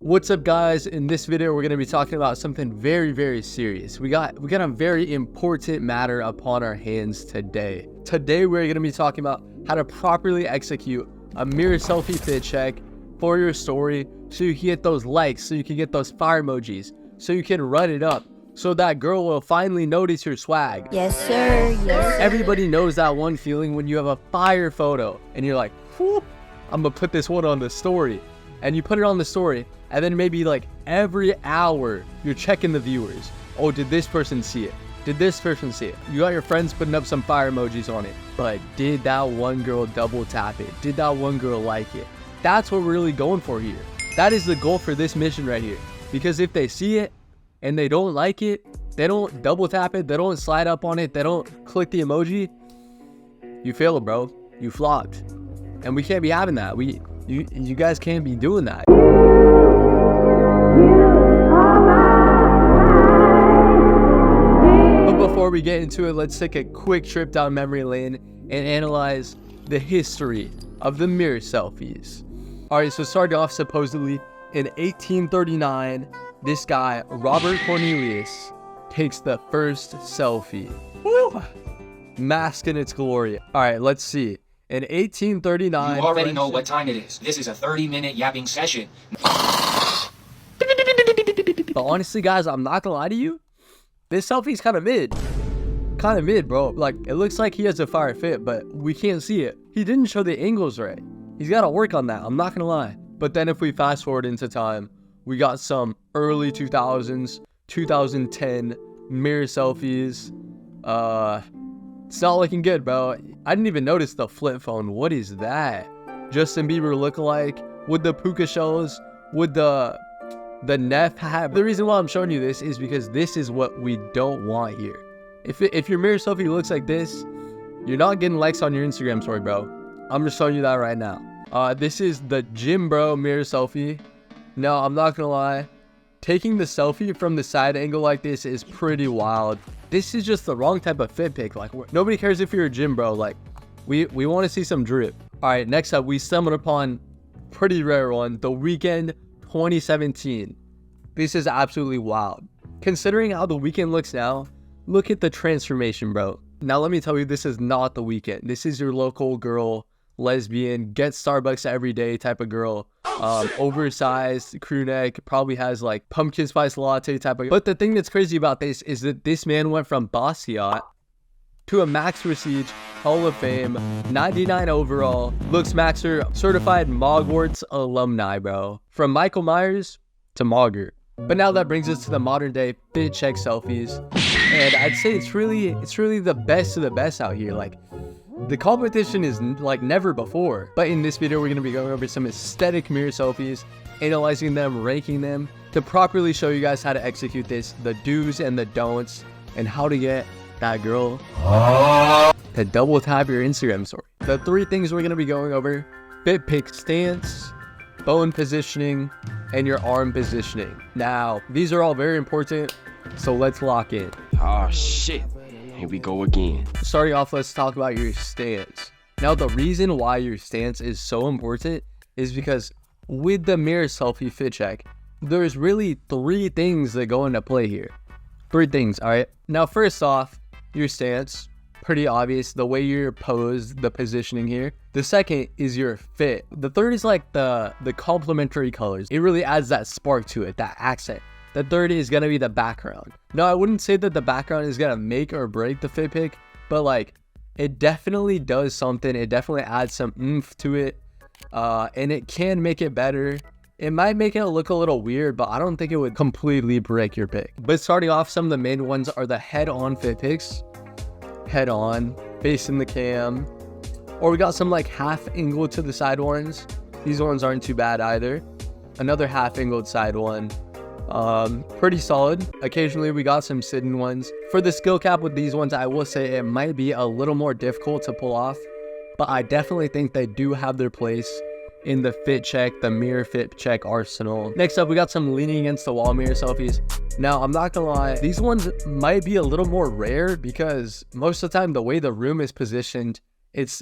What's up, guys? In this video we're going to be talking about something very serious. We got a very important matter upon our hands today. We're going to be talking about how to properly execute a mirror selfie fit check for your story, so you can get those likes, so you can get those fire emojis, so you can run it up, so that girl will finally notice your swag. Yes sir, yes sir. Everybody knows that one feeling when you have a fire photo and you're like, whoop, I'm gonna put this one on the story, and you put it on the story, and then maybe like every hour you're checking the viewers. Oh, did this person see it? Did this person see it? You got your friends putting up some fire emojis on it, but did that one girl double tap it? Did that one girl like it? That's what we're really going for here. That is the goal for this mission right here. Because if they see it and they don't like it, they don't double tap it, they don't slide up on it, they don't click the emoji, you failed, bro. You flopped. And we can't be having that. You guys can't be doing that. But before we get into it, let's take a quick trip down memory lane and analyze the history of the mirror selfies. Alright, so starting off, supposedly in 1839, this guy, Robert Cornelius, takes the first selfie. Woo! Mask in its glory. Alright, let's see. In 1839... You already know what time it is. This is a 30-minute yapping session. But honestly, guys, I'm not gonna lie to you. This selfie's kind of mid. Kind of mid, bro. Like, it looks like he has a fire fit, but we can't see it. He didn't show the angles right. He's got to work on that. I'm not gonna lie. But then if we fast forward into time, we got some early 2000s, 2010 mirror selfies. It's not looking good, bro. I didn't even notice the flip phone. What is that? Justin Bieber lookalike with the puka shells, with the Neff hat. The reason why I'm showing you this is because this is what we don't want here. If your mirror selfie looks like this, you're not getting likes on your Instagram story, bro. I'm just showing you that right now. This is the gym bro mirror selfie. No, I'm not gonna lie. Taking the selfie from the side angle like this is pretty wild. This is just the wrong type of fit pic. Like, nobody cares if you're a gym bro. Like, we want to see some drip. All right, next up, we stumbled upon pretty rare one, The Weeknd 2017. This is absolutely wild. Considering how The Weeknd looks now, look at the transformation, bro. Now, let me tell you, this is not The Weeknd. This is your local girl, lesbian, get Starbucks every day type of girl. Oversized crew neck, probably has like pumpkin spice latte type of. But the thing that's crazy about this is that this man went from Basquiat to a Max Prestige Hall of Fame, 99 overall, looks Maxer, certified Mogwarts alumni, bro. From Michael Myers to Mogger. But now that brings us to the modern day fit check selfies, and I'd say it's really the best of the best out here. Like, the competition is like never before. But in this video, we're going to be going over some aesthetic mirror selfies, analyzing them, ranking them, to properly show you guys how to execute this, the do's and the don'ts, and how to get that girl to double tap your Instagram story. The three things we're going to be going over: fit pic stance, bone positioning, and your arm positioning. Now, these are all very important, so let's lock in. Oh shit, here we go again. Starting off, let's talk about your stance. Now, the reason why your stance is so important is because with the mirror selfie fit check, there's really three things that go into play here. Three things, all right? Now, first off, your stance, pretty obvious, the way you're posed, the positioning here. The second is your fit. The third is like the complementary colors. It really adds that spark to it, that accent. The third is gonna be the background. No, I wouldn't say that the background is gonna make or break the fit pic, but like, it definitely does something. It definitely adds some oomph to it, and it can make it better. It might make it look a little weird, but I don't think it would completely break your pic. But starting off, some of the main ones are the head-on fit pics. Head on, facing the cam, or we got some like half angled to the side ones. These ones aren't too bad either. Another half angled side one, pretty solid. Occasionally we got some sitting ones. For the skill cap with these ones, I will say it might be a little more difficult to pull off, but I definitely think they do have their place in the fit check, the mirror fit check arsenal. Next up, we got some leaning against the wall mirror selfies. Now, I'm not gonna lie, these ones might be a little more rare because most of the time the way the room is positioned,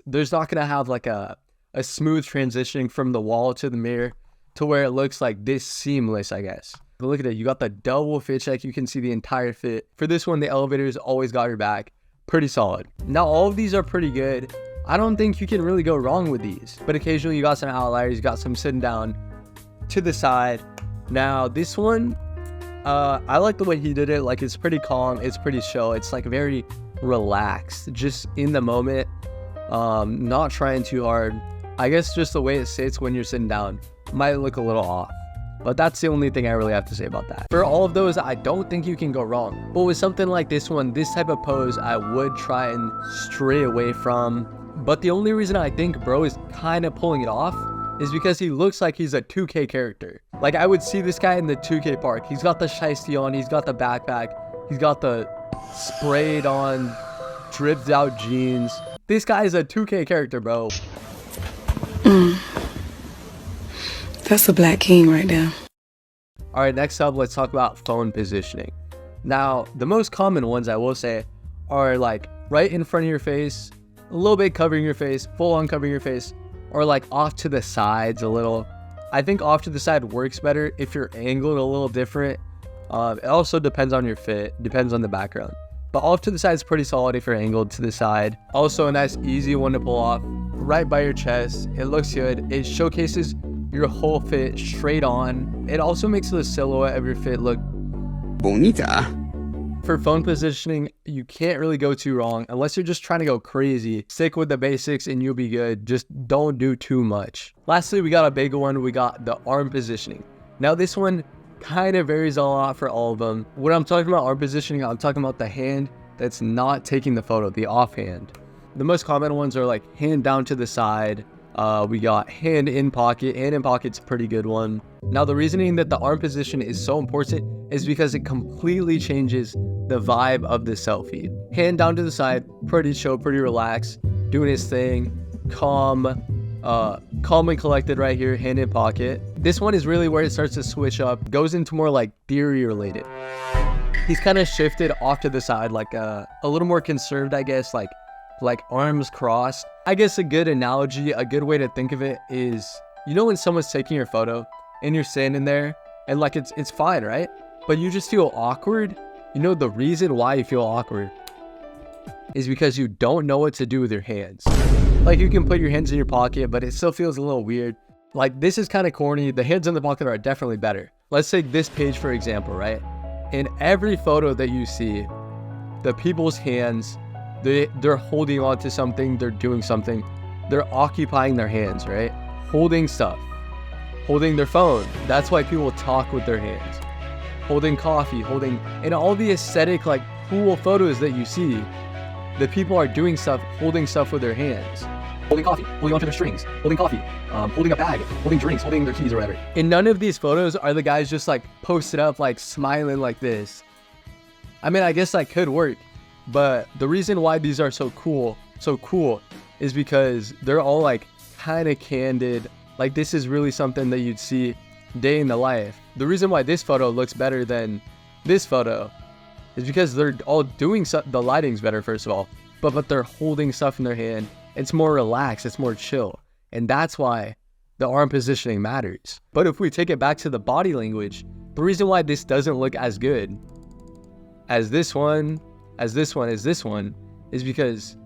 there's not gonna have like a smooth transitioning from the wall to the mirror. to where it looks like this seamless, I guess. But look at it, you got the double fit check, you can see the entire fit. For this one, the elevator's always got your back. Pretty solid. Now, all of these are pretty good. I don't think you can really go wrong with these, but occasionally you got some outliers, you got some sitting down to the side. Now, this one, I like the way he did it. Like, it's pretty calm, it's pretty chill, it's like very relaxed, just in the moment, not trying too hard. I guess just the way it sits when you're sitting down might look a little off, but that's the only thing I really have to say about that. For all of those, I don't think you can go wrong, but with something like this one, this type of pose, I would try and stray away from. But the only reason I think bro is kind of pulling it off is because he looks like he's a 2K character. Like, I would see this guy in the 2K park. He's got the shiesty on, he's got the backpack, he's got the sprayed on, dripped out jeans. This guy is a 2K character, bro. That's a black king right there. All right, next up, let's talk about phone positioning. Now, the most common ones I will say are like right in front of your face, a little bit covering your face, full on covering your face, or like off to the sides a little. I think off to the side works better if you're angled a little different. It also depends on your fit, depends on the background. But off to the side is pretty solid if you're angled to the side. Also a nice easy one to pull off, right by your chest. It looks good. It showcases your whole fit straight on. It also makes the silhouette of your fit look bonita. For phone positioning, you can't really go too wrong unless you're just trying to go crazy. Stick with the basics and you'll be good. Just don't do too much. Lastly, we got a big one. We got the arm positioning. Now this one kind of varies a lot for all of them. When I'm talking about arm positioning, I'm talking about the hand that's not taking the photo, the offhand. The most common ones are like hand down to the side. We got hand in pocket. Hand in pocket's a pretty good one. Now, the reasoning that the arm position is so important is because it completely changes the vibe of the selfie. Hand down to the side, pretty chill, pretty relaxed, doing his thing, calm and collected right here, hand in pocket. This one is really where it starts to switch up, goes into more like theory related. He's kind of shifted off to the side, like a little more conserved, I guess, like arms crossed. I guess a good analogy, a good way to think of it is, you know when someone's taking your photo and you're standing there and like it's fine, right? But you just feel awkward. You know the reason why you feel awkward is because you don't know what to do with your hands. Like, you can put your hands in your pocket, but it still feels a little weird. Like, this is kind of corny. The hands in the pocket are definitely better. Let's take this page for example, right? In every photo that you see, the people's hands, they're holding on to something, they're doing something, they're occupying their hands, right? Holding stuff, holding their phone. That's why people talk with their hands. Holding coffee, and all the aesthetic, like cool photos that you see, the people are doing stuff, holding stuff with their hands. Holding coffee, holding onto their strings, holding coffee, holding a bag, holding drinks, holding their keys or whatever. In none of these photos are the guys just like posted up, like smiling like this. I mean, I guess that could work. But the reason why these are so cool is because they're all like kind of candid. Like, this is really something that you'd see day in the life. The reason why this photo looks better than this photo is because they're all doing the lighting's better, first of all, but they're holding stuff in their hand. It's more relaxed, it's more chill, and that's why the arm positioning matters. But if we take it back to the body language, the reason why this doesn't look as good as this one is because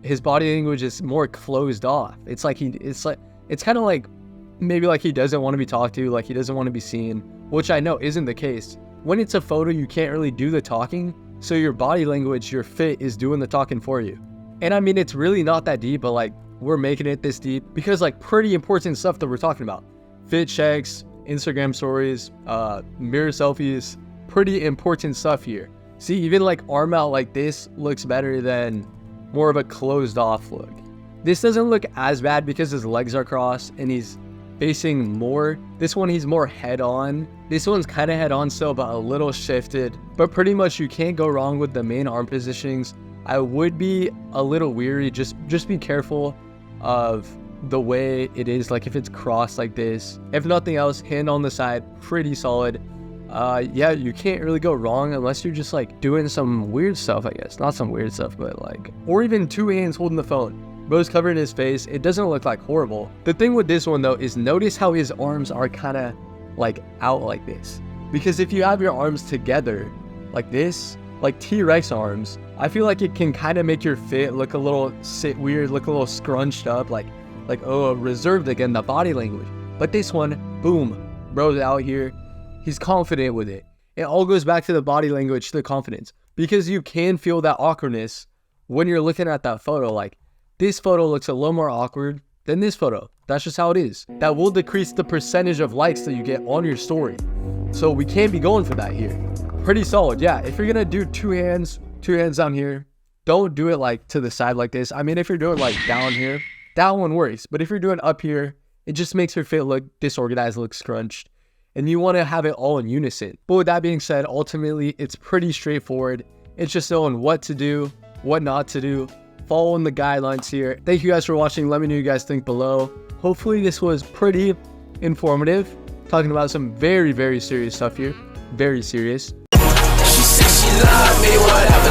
his body language is more closed off. It's kind of like maybe like he doesn't want to be talked to, like he doesn't want to be seen, which I know isn't the case. When it's a photo, you can't really do the talking, so your body language, your fit is doing the talking for you. And I mean, it's really not that deep, but like, we're making it this deep because like pretty important stuff that we're talking about. Fit checks, Instagram stories, mirror selfies, pretty important stuff here. See, even like arm out like this looks better than more of a closed off look. This doesn't look as bad because his legs are crossed and he's facing more. This one, he's more head on. This one's kind of head on still, but a little shifted. But pretty much you can't go wrong with the main arm positionings. I would be a little weary. Just be careful of the way it is, like if it's crossed like this. If nothing else, hand on the side, pretty solid. Yeah, you can't really go wrong unless you're just like doing some weird stuff, I guess. Not some weird stuff, but like, or even two hands holding the phone. Bro's covering his face. It doesn't look like horrible. The thing with this one though is notice how his arms are kind of like out like this. Because if you have your arms together like this, like T-Rex arms, I feel like it can kind of make your fit look a little weird, look a little scrunched up, like oh, reserved again, the body language. But this one, boom, bro's out here. He's confident with it. It all goes back to the body language, to the confidence. Because you can feel that awkwardness when you're looking at that photo. Like, this photo looks a little more awkward than this photo. That's just how it is. That will decrease the percentage of likes that you get on your story. So we can't be going for that here. Pretty solid, yeah. If you're gonna do two hands down here, don't do it like to the side like this. I mean, if you're doing like down here, that one works. But if you're doing up here, it just makes your fit look disorganized, look scrunched. And you want to have it all in unison. But with that being said, ultimately, it's pretty straightforward. It's just knowing what to do, what not to do, following the guidelines here. Thank you guys for watching. Let me know what you guys think below. Hopefully this was pretty informative. Talking about some very, very serious stuff here. Very serious. She said she loved me, whatever.